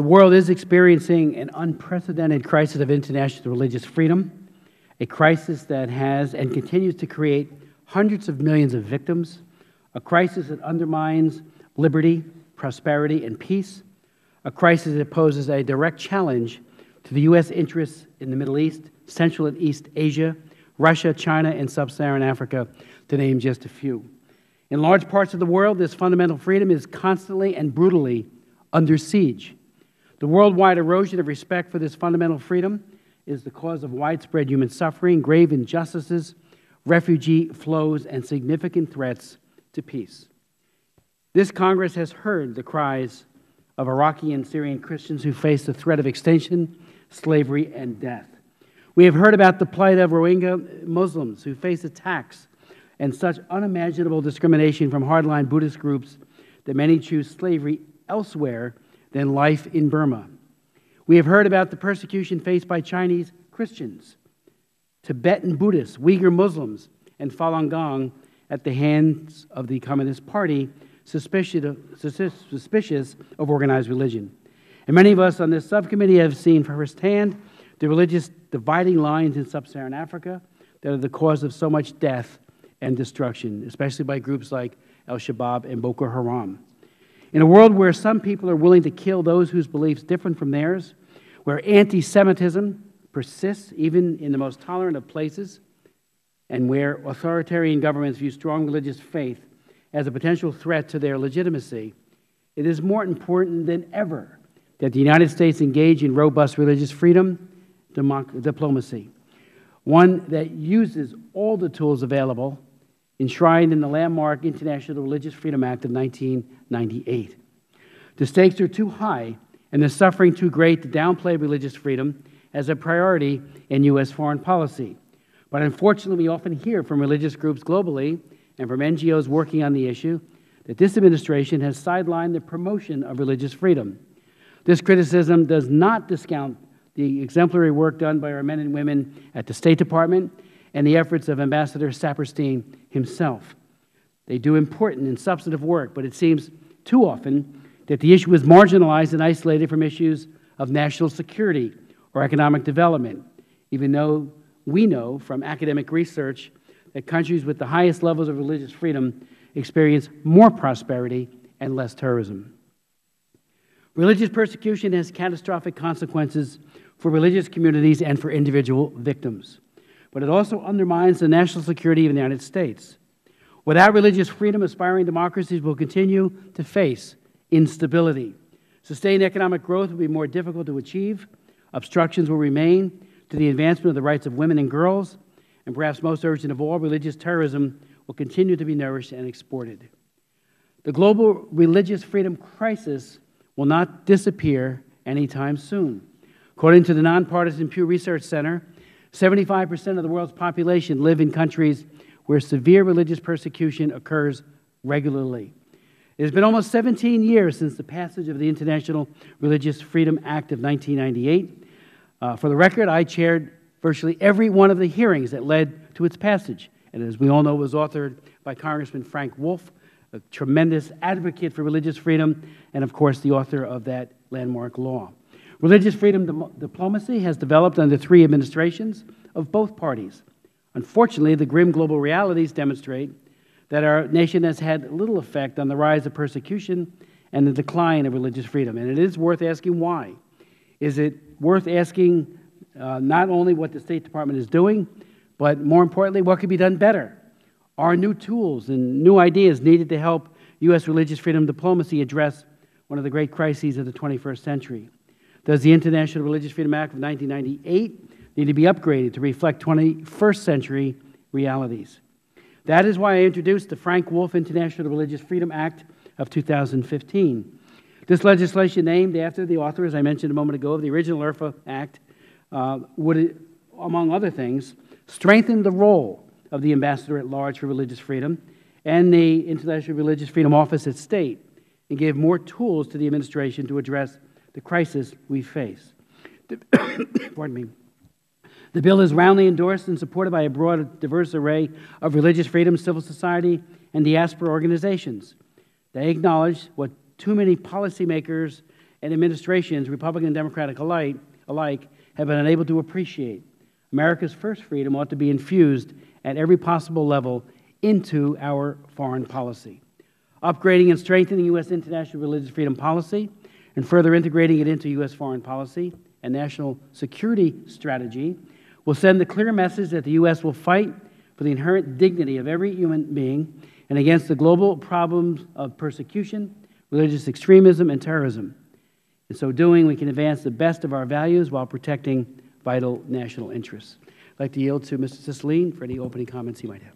The world is experiencing an unprecedented crisis of international religious freedom, a crisis that has and continues to create hundreds of millions of victims, a crisis that undermines liberty, prosperity, and peace, a crisis that poses a direct challenge to the U.S. interests in the Middle East, Central and East Asia, Russia, China, and Sub-Saharan Africa, to name just a few. In large parts of the world, this fundamental freedom is constantly and brutally under siege. The worldwide erosion of respect for this fundamental freedom is the cause of widespread human suffering, grave injustices, refugee flows, and significant threats to peace. This Congress has heard the cries of Iraqi and Syrian Christians who face the threat of extinction, slavery, and death. We have heard about the plight of Rohingya Muslims who face attacks and such unimaginable discrimination from hardline Buddhist groups that many choose slavery elsewhere than life in Burma. We have heard about the persecution faced by Chinese Christians, Tibetan Buddhists, Uyghur Muslims, and Falun Gong at the hands of the Communist Party, suspicious of organized religion. And many of us on this subcommittee have seen firsthand the religious dividing lines in Sub-Saharan Africa that are the cause of so much death and destruction, especially by groups like Al-Shabaab and Boko Haram. In a world where some people are willing to kill those whose beliefs differ from theirs, where anti-Semitism persists even in the most tolerant of places, and where authoritarian governments view strong religious faith as a potential threat to their legitimacy, it is more important than ever that the United States engage in robust religious freedom diplomacy, one that uses all the tools available enshrined in the landmark International Religious Freedom Act of 1998. The stakes are too high and the suffering too great to downplay religious freedom as a priority in U.S. foreign policy. But unfortunately, we often hear from religious groups globally and from NGOs working on the issue that this administration has sidelined the promotion of religious freedom. This criticism does not discount the exemplary work done by our men and women at the State Department and the efforts of Ambassador Saperstein himself. They do important and substantive work, but it seems too often that the issue is marginalized and isolated from issues of national security or economic development, even though we know from academic research that countries with the highest levels of religious freedom experience more prosperity and less terrorism. Religious persecution has catastrophic consequences for religious communities and for individual victims, but it also undermines the national security of the United States. Without religious freedom, aspiring democracies will continue to face instability. Sustained economic growth will be more difficult to achieve. Obstructions will remain to the advancement of the rights of women and girls, and perhaps most urgent of all, religious terrorism will continue to be nourished and exported. The global religious freedom crisis will not disappear anytime soon. According to the nonpartisan Pew Research Center, 75% of the world's population live in countries where severe religious persecution occurs regularly. It has been almost 17 years since the passage of the International Religious Freedom Act of 1998. For the record, I chaired virtually every one of the hearings that led to its passage. And as we all know, it was authored by Congressman Frank Wolf, a tremendous advocate for religious freedom, and of course the author of that landmark law. Religious freedom diplomacy has developed under 3 administrations of both parties. Unfortunately, the grim global realities demonstrate that our nation has had little effect on the rise of persecution and the decline of religious freedom. And it is worth asking why. Is it worth asking not only what the State Department is doing, but more importantly, what could be done better? Are new tools and new ideas needed to help U.S. religious freedom diplomacy address one of the great crises of the 21st century? Does the International Religious Freedom Act of 1998 need to be upgraded to reflect 21st century realities? That is why I introduced the Frank Wolf International Religious Freedom Act of 2015. This legislation, named after the author, as I mentioned a moment ago, of the original IRFA Act, would, among other things, strengthen the role of the Ambassador at Large for Religious Freedom and the International Religious Freedom Office at State, and give more tools to the administration to address the crisis we face. Pardon me. The bill is roundly endorsed and supported by a broad, diverse array of religious freedom, civil society, and diaspora organizations. They acknowledge what too many policymakers and administrations, Republican and Democratic alike, have been unable to appreciate. America's first freedom ought to be infused at every possible level into our foreign policy. Upgrading and strengthening U.S. international religious freedom policy and further integrating it into U.S. foreign policy and national security strategy will send the clear message that the U.S. will fight for the inherent dignity of every human being and against the global problems of persecution, religious extremism, and terrorism. In so doing, we can advance the best of our values while protecting vital national interests. I'd like to yield to Mr. Cicilline for any opening comments he might have.